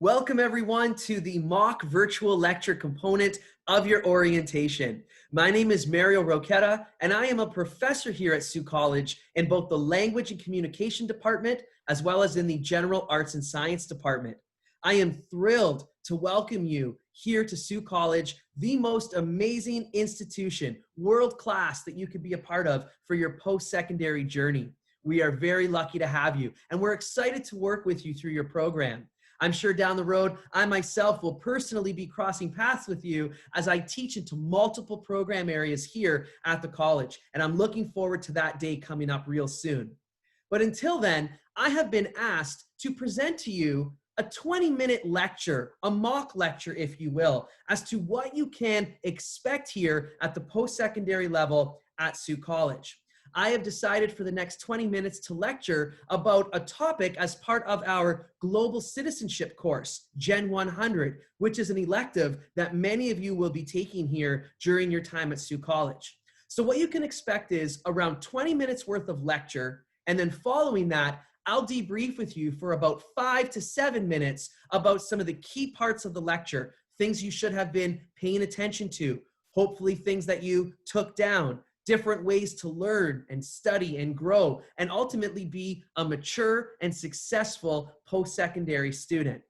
Welcome everyone to the mock virtual lecture component of your orientation. My name is Rocchetta, and I am a professor here at Sault College in both the Language and Communication Department as well as in the General Arts and Science Department. I am thrilled to welcome you here to Sault College, the most amazing institution, world class, that you could be a part of for your post-secondary journey. We are very lucky to have you, and we're excited to work with you through your program. I'm sure down the road, I myself will personally be crossing paths with you as I teach into multiple program areas here at the college. And I'm looking forward to that day coming up real soon. But until then, I have been asked to present to you a 20-minute lecture, a mock lecture, if you will, as to what you can expect here at the post-secondary level at Sault College. I have decided for the next 20 minutes to lecture about a topic as part of our global citizenship course, GEN100, which is an elective that many of you will be taking here during your time at Sault College. So what you can expect is around 20 minutes worth of lecture, and then following that, I'll debrief with you for about 5 to 7 minutes about some of the key parts of the lecture, things you should have been paying attention to, hopefully things that you took down, different ways to learn and study and grow and ultimately be a mature and successful post-secondary student.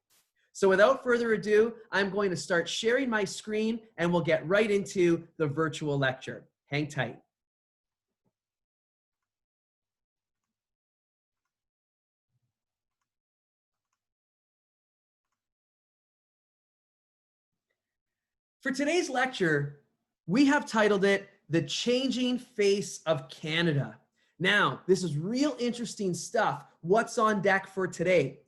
So without further ado, I'm going to start sharing my screen and we'll get right into the virtual lecture. Hang tight. For today's lecture, we have titled it The Changing Face of Canada. Now, this is real interesting stuff. What's on deck for today?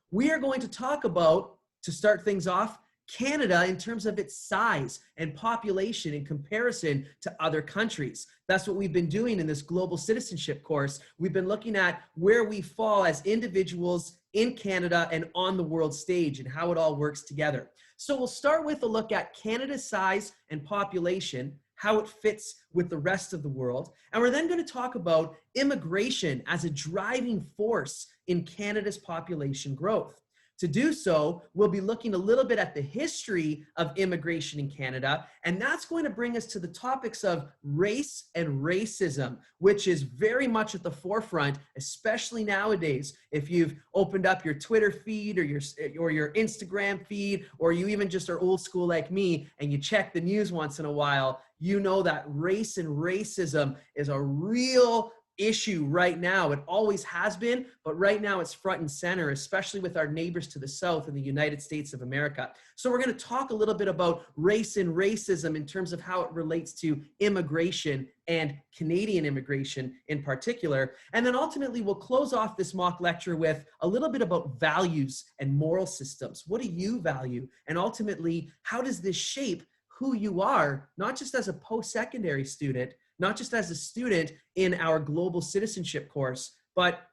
We are going to talk about, to start things off, Canada in terms of its size and population in comparison to other countries. That's what we've been doing in this global citizenship course. We've been looking at where we fall as individuals in Canada and on the world stage and how it all works together. So we'll start with a look at Canada's size and population, how it fits with the rest of the world. And we're then going to talk about immigration as a driving force in Canada's population growth. To do so, we'll be looking a little bit at the history of immigration in Canada, and that's going to bring us to the topics of race and racism, which is very much at the forefront, especially nowadays. If you've opened up your Twitter feed or your Instagram feed, or you even just are old school like me and you check the news once in a while, you know that race and racism is a real issue right now. It always has been, but right now it's front and center, especially with our neighbors to the south in the United States of America. So we're going to talk a little bit about race and racism in terms of how it relates to immigration and Canadian immigration in particular. And then ultimately we'll close off this mock lecture with a little bit about values and moral systems. What do you value? And ultimately, how does this shape who you are, not just as a post-secondary student, not just as a student in our global citizenship course, but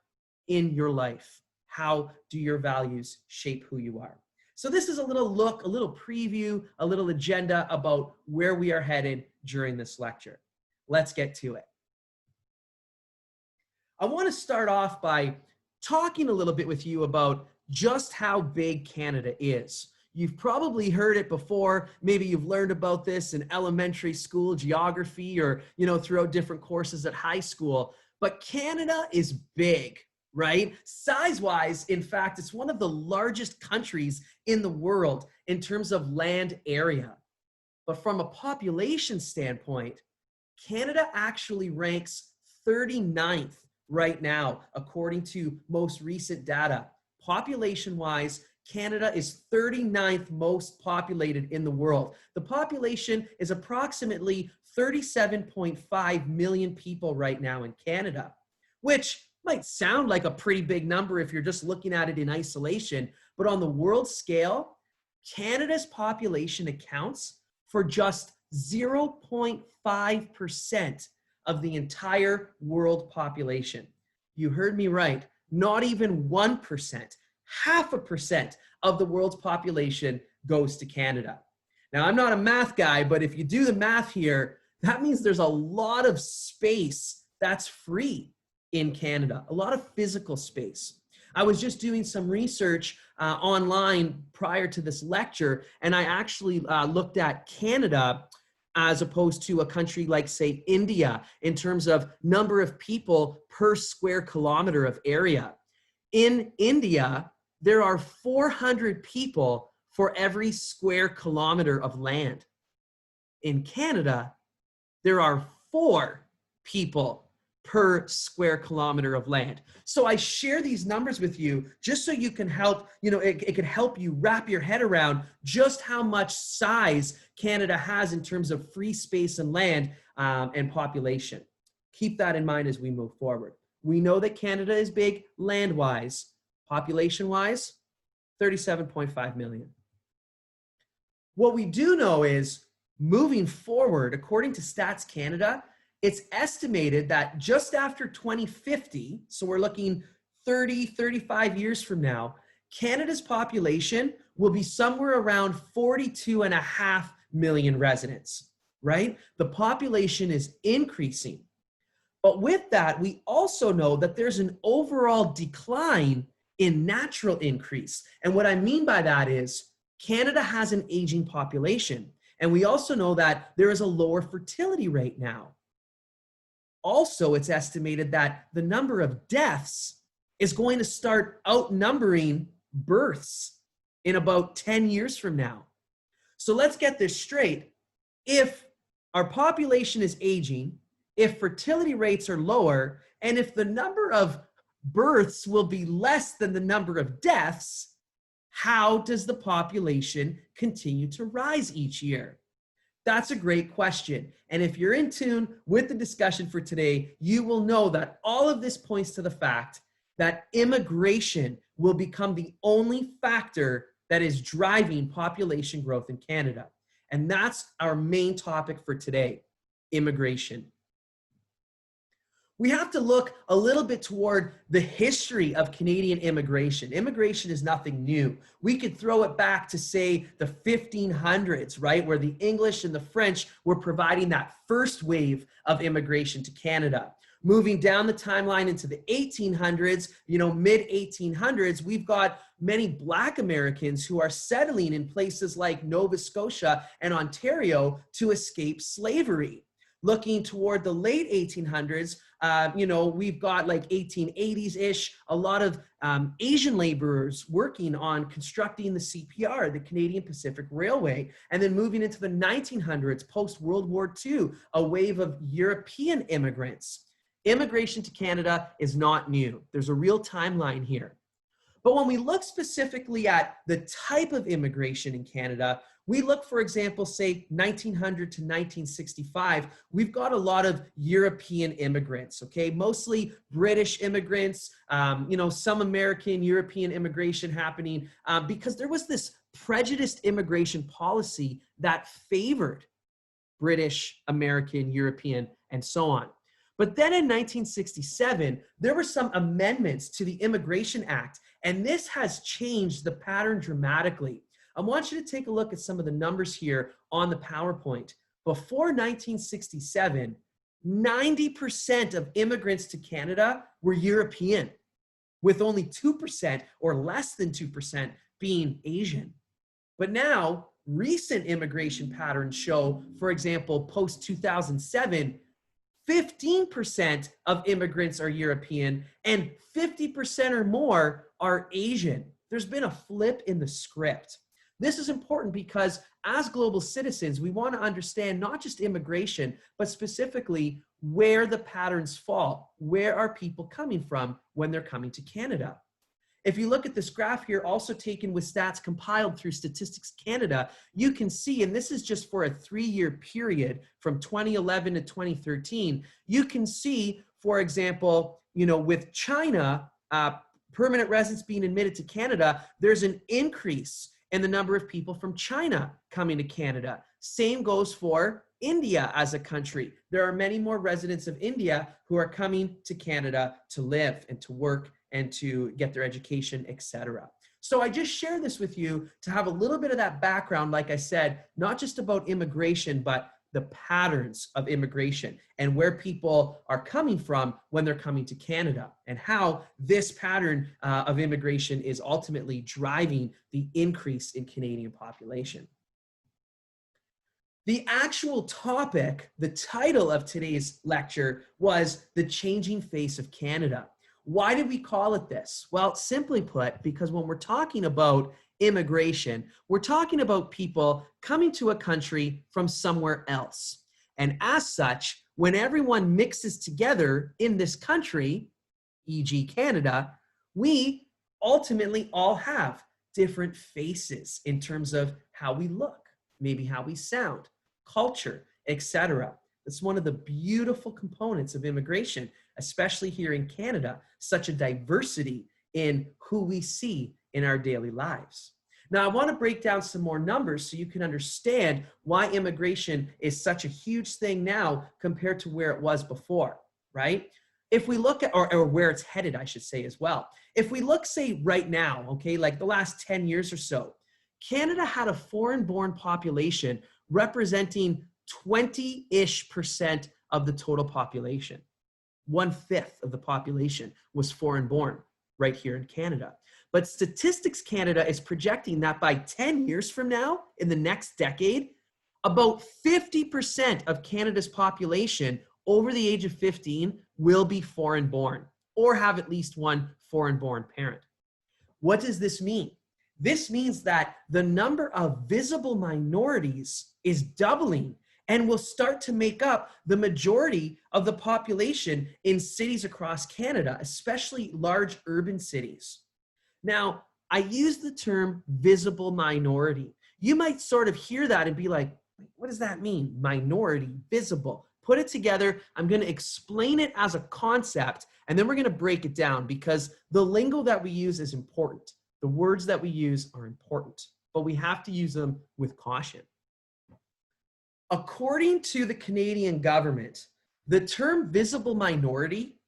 in your life? How do your values shape who you are? So this is a little look, a little preview, a little agenda about where we are headed during this lecture. Let's get to it. I want to start off by talking a little bit with you about just how big Canada is. You've probably heard it before. Maybe you've learned about this in elementary school geography or, throughout different courses at high school. But Canada is big, right? Size-wise, in fact, it's one of the largest countries in the world in terms of land area. But from a population standpoint, Canada actually ranks 39th right now, according to most recent data. Population-wise, Canada is 39th most populated in the world. The population is approximately 37.5 million people right now in Canada, which might sound like a pretty big number if you're just looking at it in isolation, but on the world scale, Canada's population accounts for just 0.5% of the entire world population. You heard me right, not even 1%. 0.5% of the world's population goes to Canada. Now, I'm not a math guy, but if you do the math here, that means there's a lot of space that's free in Canada, a lot of physical space. I was just doing some research online prior to this lecture, and I actually looked at Canada as opposed to a country like, say, India, in terms of number of people per square kilometer of area. In India, there are 400 people for every square kilometer of land. In Canada, there are 4 people per square kilometer of land. So I share these numbers with you just so you can help, it can help you wrap your head around just how much size Canada has in terms of free space and land and population. Keep that in mind as we move forward. We know that Canada is big land-wise. Population-wise, 37.5 million. What we do know is, moving forward, according to Stats Canada, it's estimated that just after 2050, so we're looking 30, 35 years from now, Canada's population will be somewhere around 42.5 million residents, right? The population is increasing. But with that, we also know that there's an overall decline in natural increase. And what I mean by that is Canada has an aging population. And we also know that there is a lower fertility rate now. Also, it's estimated that the number of deaths is going to start outnumbering births in about 10 years from now. So let's get this straight. If our population is aging, if fertility rates are lower, and if the number of births will be less than the number of deaths, how does the population continue to rise each year? That's a great question. And if you're in tune with the discussion for today, you will know that all of this points to the fact that immigration will become the only factor that is driving population growth in Canada. And that's our main topic for today, immigration. We have to look a little bit toward the history of Canadian immigration. Immigration is nothing new. We could throw it back to, say, the 1500s, right, where the English and the French were providing that first wave of immigration to Canada. Moving down the timeline into the 1800s, mid 1800s, we've got many Black Americans who are settling in places like Nova Scotia and Ontario to escape slavery. Looking toward the late 1800s, we've got like 1880s-ish, a lot of Asian laborers working on constructing the CPR, the Canadian Pacific Railway. And then moving into the 1900s, post-World War II, a wave of European immigrants. Immigration to Canada is not new. There's a real timeline here. But when we look specifically at the type of immigration in Canada, we look, for example, say 1900 to 1965, we've got a lot of European immigrants, okay? Mostly British immigrants, some American, European immigration happening because there was this prejudiced immigration policy that favored British, American, European, and so on. But then in 1967, there were some amendments to the Immigration Act, and this has changed the pattern dramatically. I want you to take a look at some of the numbers here on the PowerPoint. Before 1967, 90% of immigrants to Canada were European, with only 2% or less than 2% being Asian. But now, recent immigration patterns show, for example, post-2007, 15% of immigrants are European and 50% or more are Asian. There's been a flip in the script. This is important because as global citizens, we want to understand not just immigration, but specifically where the patterns fall. Where are people coming from when they're coming to Canada? If you look at this graph here, also taken with stats compiled through Statistics Canada, you can see, and this is just for a 3-year period from 2011 to 2013, you can see, for example, with China, permanent residents being admitted to Canada, there's an increase in the number of people from China coming to Canada. Same goes for India as a country. There are many more residents of India who are coming to Canada to live and to work and to get their education, etc. So I just share this with you to have a little bit of that background, like I said, not just about immigration, but the patterns of immigration and where people are coming from when they're coming to Canada, and how this pattern of immigration is ultimately driving the increase in Canadian population. The actual topic, the title of today's lecture, was The Changing Face of Canada. Why did we call it this? Well, simply put, because when we're talking about immigration, we're talking about people coming to a country from somewhere else. And as such, when everyone mixes together in this country, e.g. Canada, we ultimately all have different faces in terms of how we look, maybe how we sound, culture, etc. It's one of the beautiful components of immigration, especially here in Canada, such a diversity in who we see in our daily lives. Now, I want to break down some more numbers so you can understand why immigration is such a huge thing now compared to where it was before, right? If we look at, or where it's headed, I should say as well. If we look, say, right now, okay, like the last 10 years or so, Canada had a foreign-born population representing 20-ish% of the total population. 1/5 of the population was foreign-born right here in Canada. But Statistics Canada is projecting that by 10 years from now, in the next decade, about 50% of Canada's population over the age of 15 will be foreign-born or have at least one foreign-born parent. What does this mean? This means that the number of visible minorities is doubling and will start to make up the majority of the population in cities across Canada, especially large urban cities. Now, I use the term visible minority. You might sort of hear that and be like, what does that mean? Minority, visible. Put it together. I'm going to explain it as a concept, and then we're going to break it down because the lingo that we use is important. The words that we use are important, but we have to use them with caution. According to the Canadian government, the term visible minority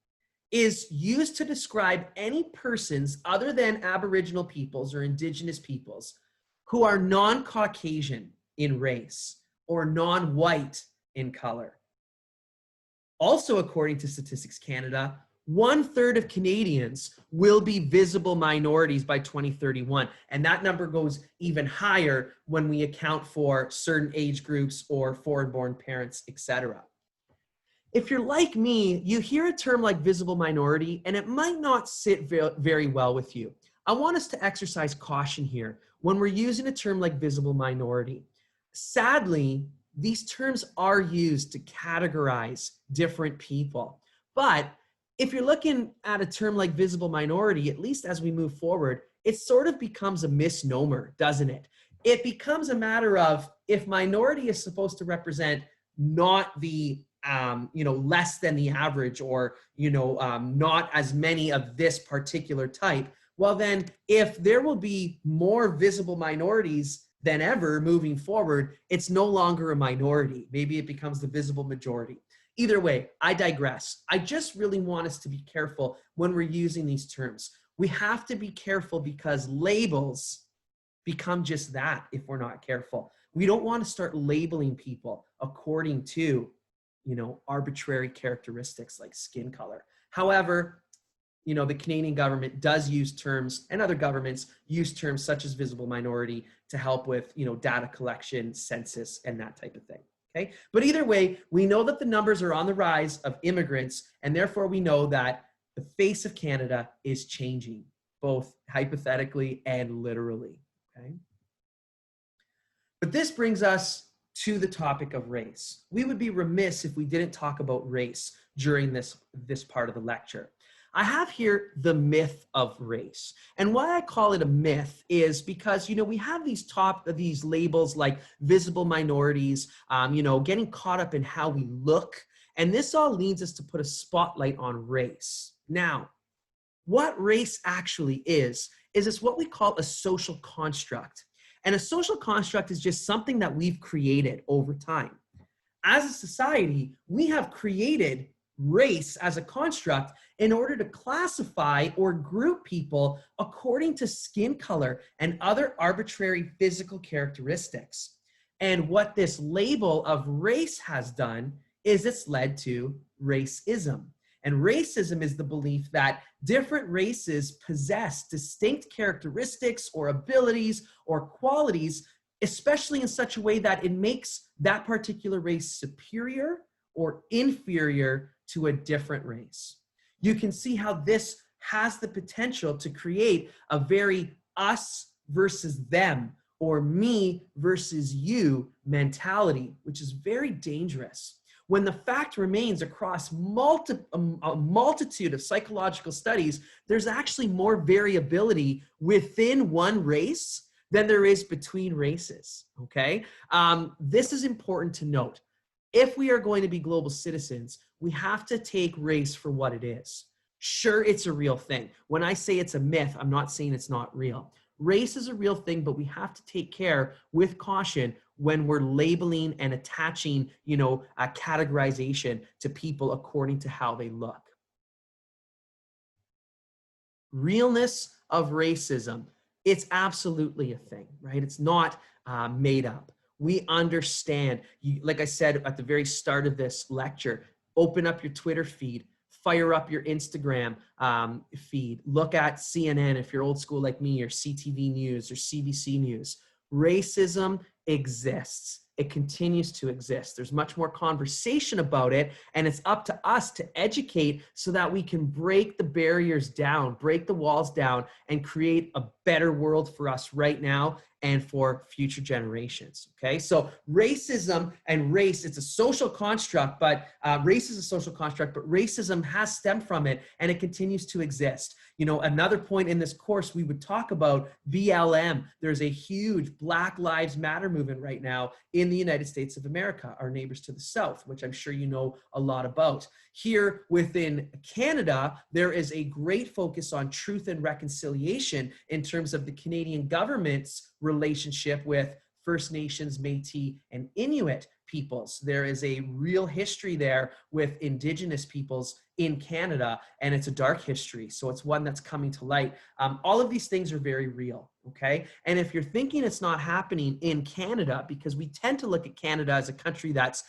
is used to describe any persons other than Aboriginal peoples or Indigenous peoples who are non-Caucasian in race or non-white in color. Also, according to Statistics Canada, 1/3 of Canadians will be visible minorities by 2031. And that number goes even higher when we account for certain age groups or foreign-born parents, etc. If you're like me, you hear a term like visible minority and it might not sit very well with you. I want us to exercise caution here when we're using a term like visible minority. Sadly, these terms are used to categorize different people. But if you're looking at a term like visible minority, at least as we move forward, it sort of becomes a misnomer, doesn't it? It becomes a matter of if minority is supposed to represent not the less than the average or, not as many of this particular type, well then, if there will be more visible minorities than ever moving forward, it's no longer a minority. Maybe it becomes the visible majority. Either way, I digress. I just really want us to be careful when we're using these terms. We have to be careful because labels become just that if we're not careful. We don't want to start labeling people according to, arbitrary characteristics like skin color. However, the Canadian government does use terms, and other governments use terms such as visible minority to help with, data collection, census, and that type of thing. Okay? But either way, we know that the numbers are on the rise of immigrants, and therefore we know that the face of Canada is changing, both hypothetically and literally. Okay? But this brings us to the topic of race. We would be remiss if we didn't talk about race during this part of the lecture. I have here the myth of race. And why I call it a myth is because, we have these labels like visible minorities, getting caught up in how we look. And this all leads us to put a spotlight on race. Now, what race actually is it's what we call a social construct. And a social construct is just something that we've created over time. As a society, we have created race as a construct in order to classify or group people according to skin color and other arbitrary physical characteristics. And what this label of race has done is it's led to racism. And racism is the belief that different races possess distinct characteristics or abilities or qualities, especially in such a way that it makes that particular race superior or inferior to a different race. You can see how this has the potential to create a very us versus them or me versus you mentality, which is very dangerous. When the fact remains across a multitude of psychological studies, there's actually more variability within one race than there is between races, okay? This is important to note. If we are going to be global citizens, we have to take race for what it is. Sure, it's a real thing. When I say it's a myth, I'm not saying it's not real. Race is a real thing, but we have to take care with caution when we're labeling and attaching, a categorization to people according to how they look. Realness of racism, it's absolutely a thing, right? It's not made up. We understand, like I said at the very start of this lecture, open up your Twitter feed, fire up your Instagram feed, look at CNN if you're old school like me, or CTV News or CBC News. Racism exists. It continues to exist. There's much more conversation about it, and it's up to us to educate so that we can break the barriers down, break the walls down, and create a better world for us right now and for future generations, okay? So racism and race, it's a social construct, but race is a social construct, but racism has stemmed from it, and it continues to exist. Another point in this course, we would talk about BLM. There's a huge Black Lives Matter movement right now in the United States of America, our neighbors to the south, which I'm sure you know a lot about. Here within Canada, there is a great focus on truth and reconciliation in terms of the Canadian government's relationship with First Nations, Métis, and Inuit peoples. There is a real history there with Indigenous peoples in Canada, and it's a dark history, so it's one that's coming to light. All of these things are very real, okay? And if you're thinking it's not happening in Canada, because we tend to look at Canada as a country that's,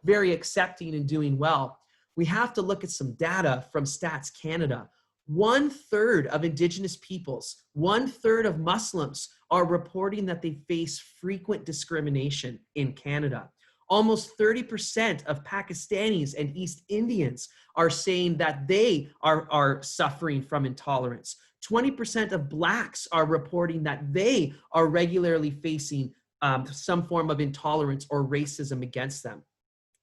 very accepting and doing well, we have to look at some data from Stats Canada. 1/3 of Indigenous peoples, 1/3 of Muslims are reporting that they face frequent discrimination in Canada. Almost 30% of Pakistanis and East Indians are saying that they are suffering from intolerance. 20% of Blacks are reporting that they are regularly facing some form of intolerance or racism against them.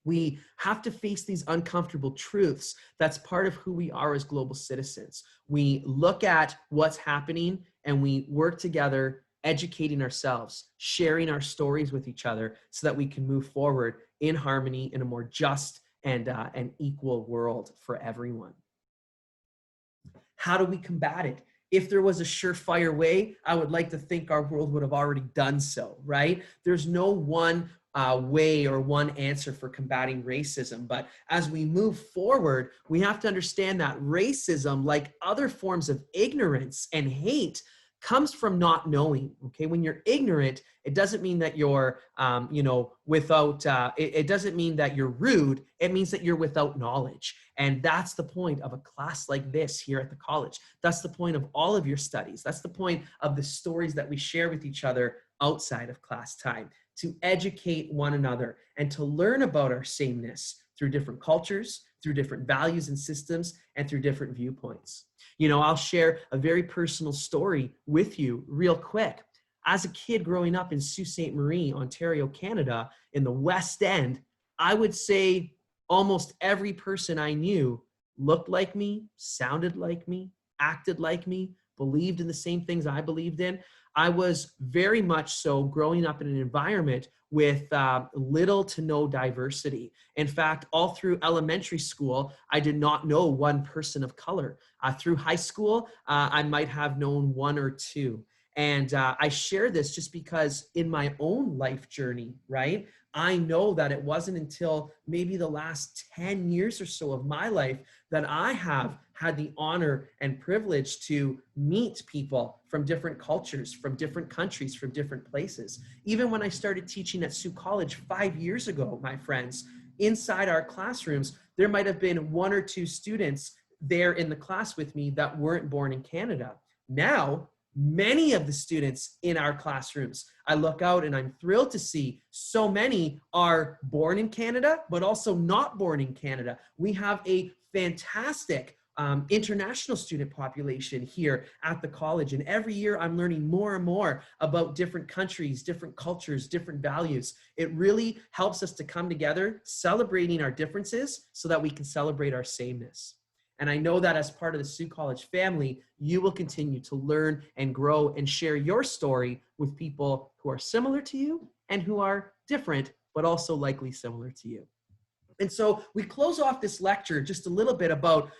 We have to face these uncomfortable truths. That's part of who we are as global citizens. We look at what's happening and we work together, educating ourselves, sharing our stories with each other so that we can move forward in harmony in a more just and an equal world for everyone. How do we combat it? If there was a surefire way, I would like to think our world would have already done so, right? There's no one way or one answer for combating racism. But as we move forward, we have to understand that racism, like other forms of ignorance and hate, comes from not knowing, okay? When you're ignorant, it doesn't mean that you're, it doesn't mean that you're rude. It means that you're without knowledge. And that's the point of a class like this here at the college. That's the point of all of your studies. That's the point of the stories that we share with each other outside of class time, to educate one another and to learn about our sameness through different cultures, through different values and systems, and through different viewpoints. I'll share a very personal story with you real quick. As a kid growing up in Sault Ste. Marie, Ontario, Canada, in the West End, I would say almost every person I knew looked like me, sounded like me, acted like me, believed in the same things I believed in. I was very much so growing up in an environment with little to no diversity. In fact, all through elementary school, I did not know one person of color. Through high school, I might have known one or two. And I share this just because in my own life journey, right, I know that it wasn't until maybe the last 10 years or so of my life that I have had the honor and privilege to meet people from different cultures, from different countries, from different places. Even when I started teaching at Sioux College 5 years ago, my friends, inside our classrooms, there might have been 1 or 2 students there in the class with me that weren't born in Canada. Now, many of the students in our classrooms, I look out and I'm thrilled to see so many are born in Canada, but also not born in Canada. We have a fantastic international student population here at the college. And every year I'm learning more and more about different countries, different cultures, different values. It really helps us to come together, celebrating our differences so that we can celebrate our sameness. And I know that as part of the Sioux College family, you will continue to learn and grow and share your story with people who are similar to you and who are different, but also likely similar to you. And so we close off this lecture just a little bit about,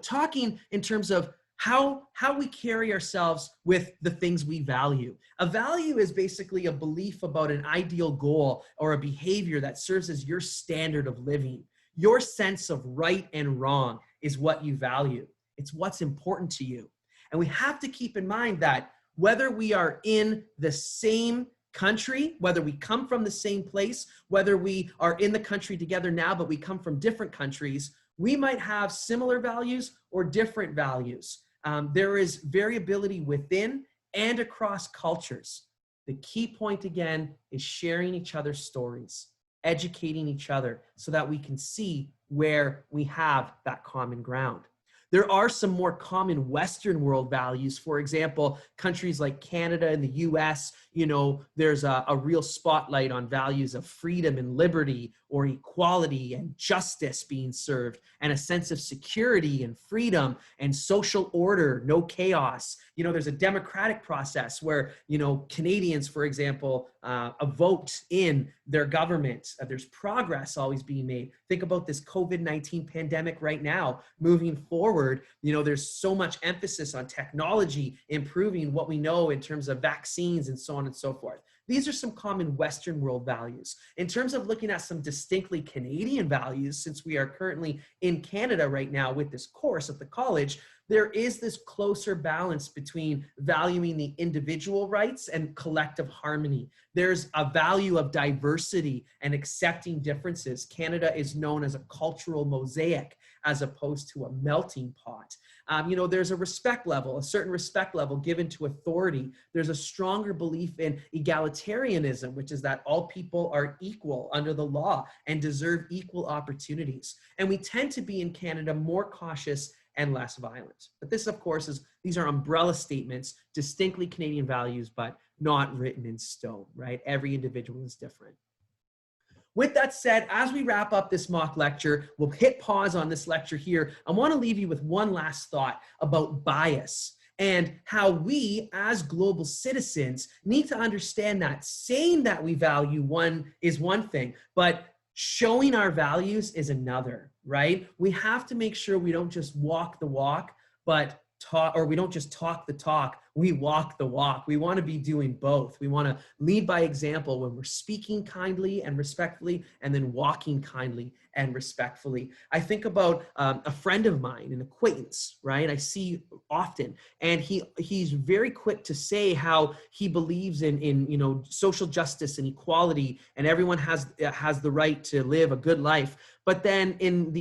talking in terms of how we carry ourselves with the things we value. A value is basically a belief about an ideal goal or a behavior that serves as your standard of living. Your sense of right and wrong is what you value. It's what's important to you. And we have to keep in mind that whether we are in the same country, whether we come from the same place, whether we are in the country together now, but we come from different countries, we might have similar values or different values. There is variability within and across cultures. The key point again is sharing each other's stories, educating each other so that we can see where we have that common ground. There are some more common Western world values. For example, countries like Canada and the US, there's a real spotlight on values of freedom and liberty or equality and justice being served and a sense of security and freedom and social order, no chaos. There's a democratic process where, Canadians, for example, vote in their government. There's progress always being made. Think about this COVID-19 pandemic right now. Moving forward, there's so much emphasis on technology, improving what we know in terms of vaccines and so on and so forth. These are some common Western world values. In terms of looking at some distinctly Canadian values, since we are currently in Canada right now with this course at the college, there is this closer balance between valuing the individual rights and collective harmony. There's a value of diversity and accepting differences. Canada is known as a cultural mosaic as opposed to a melting pot. There's a respect level, a certain respect level given to authority. There's a stronger belief in egalitarianism, which is that all people are equal under the law and deserve equal opportunities. And we tend to be in Canada more cautious and less violent. But this, of course, these are umbrella statements, distinctly Canadian values, but not written in stone, right? Every individual is different. With that said, as we wrap up this mock lecture, we'll hit pause on this lecture here. I want to leave you with one last thought about bias and how we as global citizens need to understand that saying that we value one is one thing, but showing our values is another, right? We have to make sure we don't just walk the walk, but we don't just talk the talk, we walk the walk. We want to be doing both. We want to lead by example when we're speaking kindly and respectfully, and then walking kindly and respectfully. I think about a friend of mine, an acquaintance, right? I see often, and he's very quick to say how he believes in social justice and equality, and everyone has the right to live a good life. But then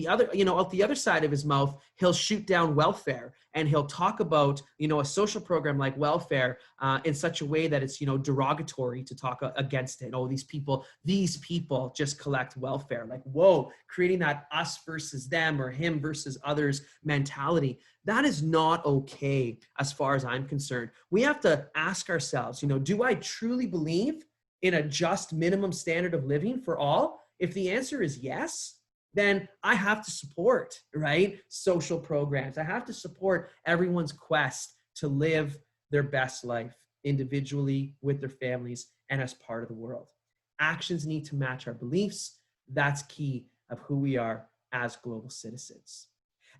out the other side of his mouth, he'll shoot down welfare, and he'll talk about, a social program like welfare in such a way that it's, derogatory to talk against it. Oh, these people just collect welfare. Like, whoa, creating that us versus them or him versus others mentality. That is not okay as far as I'm concerned. We have to ask ourselves, do I truly believe in a just minimum standard of living for all? If the answer is yes, then I have to support, right, social programs. I have to support everyone's quest to live their best life individually, with their families, and as part of the world. Actions need to match our beliefs. That's key of who we are as global citizens.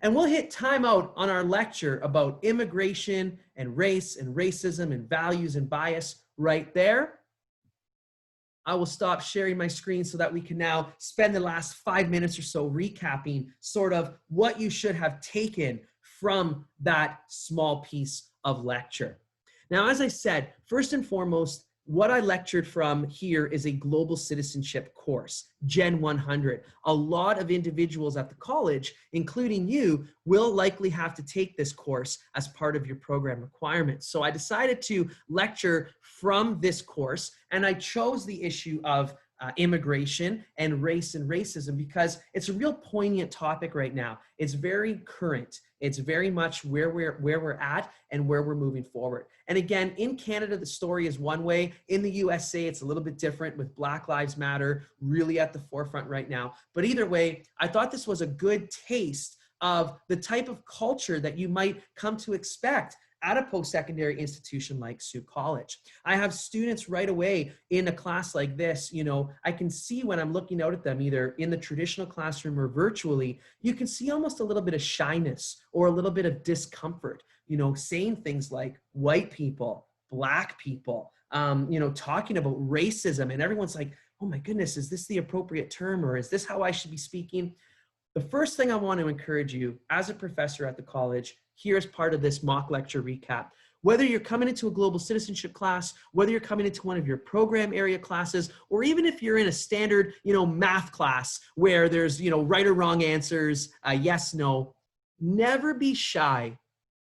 And we'll hit timeout on our lecture about immigration and race and racism and values and bias right there. I will stop sharing my screen so that we can now spend the last 5 minutes or so recapping sort of what you should have taken from that small piece of lecture. Now, as I said, first and foremost, what I lectured from here is a global citizenship course, GEN100. A lot of individuals at the college, including you, will likely have to take this course as part of your program requirements. So I decided to lecture from this course, and I chose the issue of immigration and race and racism because it's a real poignant topic right now. It's very current. It's very much where we're at and where we're moving forward. And again, in Canada, the story is one way. In the USA, it's a little bit different with Black Lives Matter really at the forefront right now. But either way, I thought this was a good taste of the type of culture that you might come to expect at a post-secondary institution like Sault College. I have students right away in a class like this, you know, I can see when I'm looking out at them, either in the traditional classroom or virtually, you can see almost a little bit of shyness or a little bit of discomfort, you know, saying things like white people, Black people, you know, talking about racism, and everyone's like, oh my goodness, is this the appropriate term, or is this how I should be speaking? The first thing I want to encourage you as a professor at the college, here's part of this mock lecture recap. Whether you're coming into a global citizenship class, whether you're coming into one of your program area classes, or even if you're in a standard, you know, math class where there's, you know, right or wrong answers, yes, no, never be shy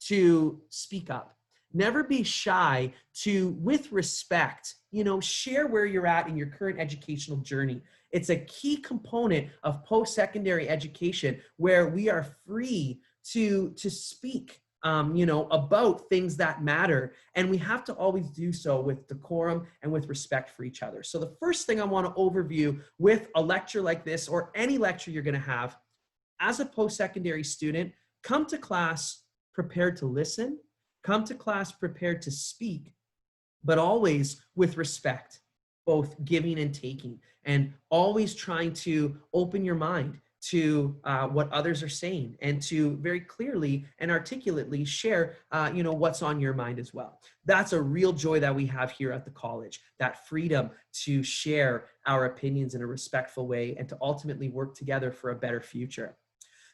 to speak up. Never be shy to, with respect, you know, share where you're at in your current educational journey. It's a key component of post-secondary education where we are free to speak, you know, about things that matter. And we have to always do so with decorum and with respect for each other. So the first thing I want to overview with a lecture like this, or any lecture you're going to have, as a post-secondary student, come to class prepared to listen, come to class prepared to speak, but always with respect, both giving and taking, and always trying to open your mind to what others are saying, and to very clearly and articulately share, you know, what's on your mind as well. That's a real joy that we have here at the college, that freedom to share our opinions in a respectful way and to ultimately work together for a better future.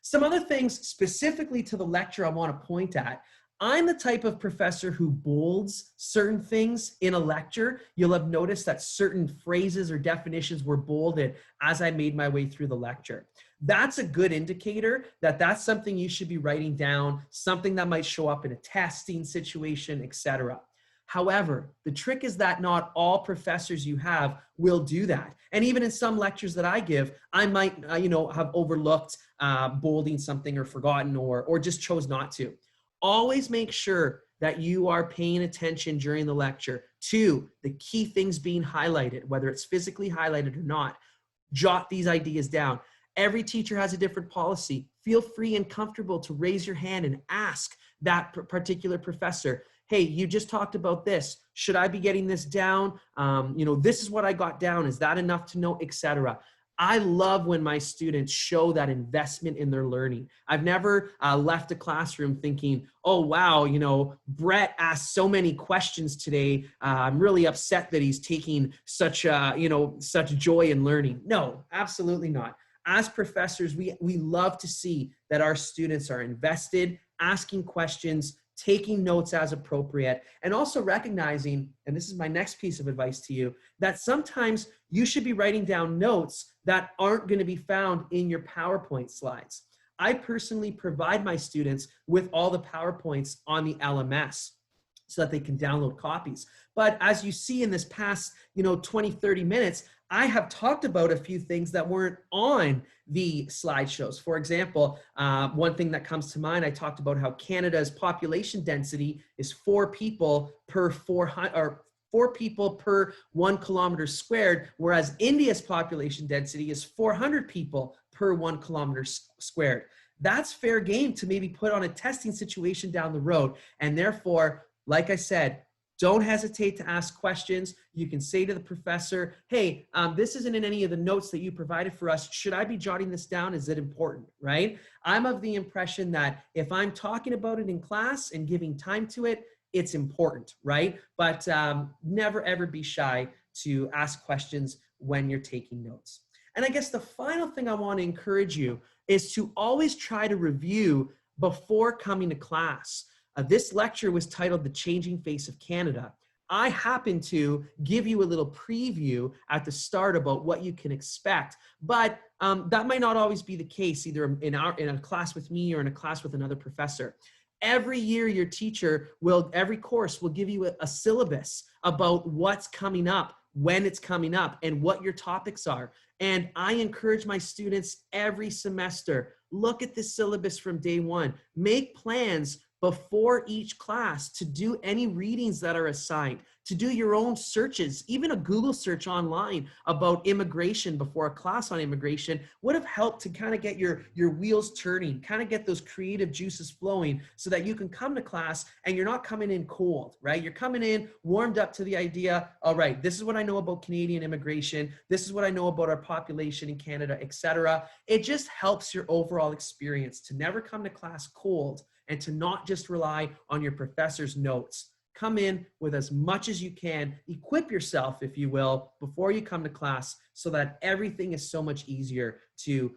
Some other things specifically to the lecture I want to point at. I'm the type of professor who bolds certain things in a lecture. You'll have noticed that certain phrases or definitions were bolded as I made my way through the lecture. That's a good indicator that that's something you should be writing down, something that might show up in a testing situation, etc. However, the trick is that not all professors you have will do that. And even in some lectures that I give, I might, you know, have overlooked bolding something or forgotten or just chose not to. Always make sure that you are paying attention during the lecture to the key things being highlighted, whether it's physically highlighted or not. Jot these ideas down. Every teacher has a different policy. Feel free and comfortable to raise your hand and ask that particular professor, hey, you just talked about this. Should I be getting this down? You know, this is what I got down. Is that enough to know, etc. I love when my students show that investment in their learning. I've never left a classroom thinking, oh, wow, you know, Brett asked so many questions today. I'm really upset that he's taking such, you know, such joy in learning. No, absolutely not. As professors, we love to see that our students are invested, asking questions, taking notes as appropriate, and also recognizing, and this is my next piece of advice to you, that sometimes you should be writing down notes that aren't going to be found in your PowerPoint slides. I personally provide my students with all the PowerPoints on the LMS so that they can download copies. But as you see in this past, you know, 20, 30 minutes, I have talked about a few things that weren't on the slideshows. For example, one thing that comes to mind, I talked about how Canada's population density is 4 people per 400, or 4 people per 1 kilometer squared, whereas India's population density is 400 people per 1 kilometer squared. That's fair game to maybe put on a testing situation down the road. And therefore, like I said, don't hesitate to ask questions. You can say to the professor, hey, this isn't in any of the notes that you provided for us. Should I be jotting this down? Is it important, right? I'm of the impression that if I'm talking about it in class and giving time to it, it's important, right? But never ever be shy to ask questions when you're taking notes. And I guess the final thing I want to encourage you is to always try to review before coming to class. This lecture was titled The Changing Face of Canada. I happen to give you a little preview at the start about what you can expect, but that might not always be the case, either in a class with me or in a class with another professor. Every year, your teacher will, every course will give you a syllabus about what's coming up, when it's coming up, and what your topics are. And I encourage my students every semester, look at the syllabus from day one, make plans before each class to do any readings that are assigned, to do your own searches. Even a Google search online about immigration before a class on immigration would have helped to kind of get your wheels turning, kind of get those creative juices flowing so that you can come to class and you're not coming in cold, right? You're coming in warmed up to the idea, all right, this is what I know about Canadian immigration, this is what I know about our population in Canada, etc. It just helps your overall experience to never come to class cold and to not just rely on your professor's notes. Come in with as much as you can, equip yourself, if you will, before you come to class so that everything is so much easier to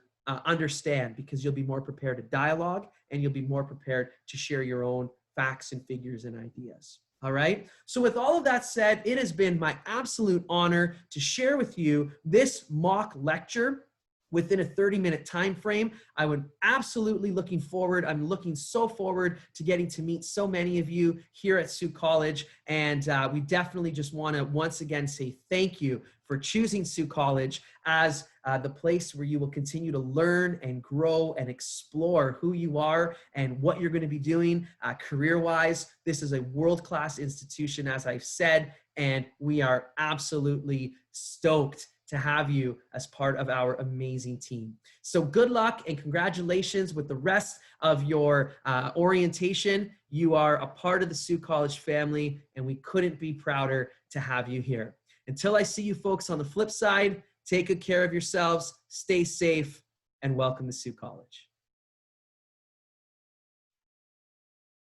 understand, because you'll be more prepared to dialogue and you'll be more prepared to share your own facts and figures and ideas. All right. So with all of that said, it has been my absolute honor to share with you this mock lecture within a 30-minute time frame. I would absolutely looking forward. I'm looking so forward to getting to meet so many of you here at Sault College. And we definitely just want to once again say thank you for choosing Sault College as the place where you will continue to learn and grow and explore who you are and what you're going to be doing career-wise. This is a world-class institution, as I've said, and we are absolutely stoked to have you as part of our amazing team. So good luck and congratulations with the rest of your orientation. You are a part of the Sault College family, and we couldn't be prouder to have you here. Until I see you folks on the flip side, take good care of yourselves, stay safe, and welcome to Sault College.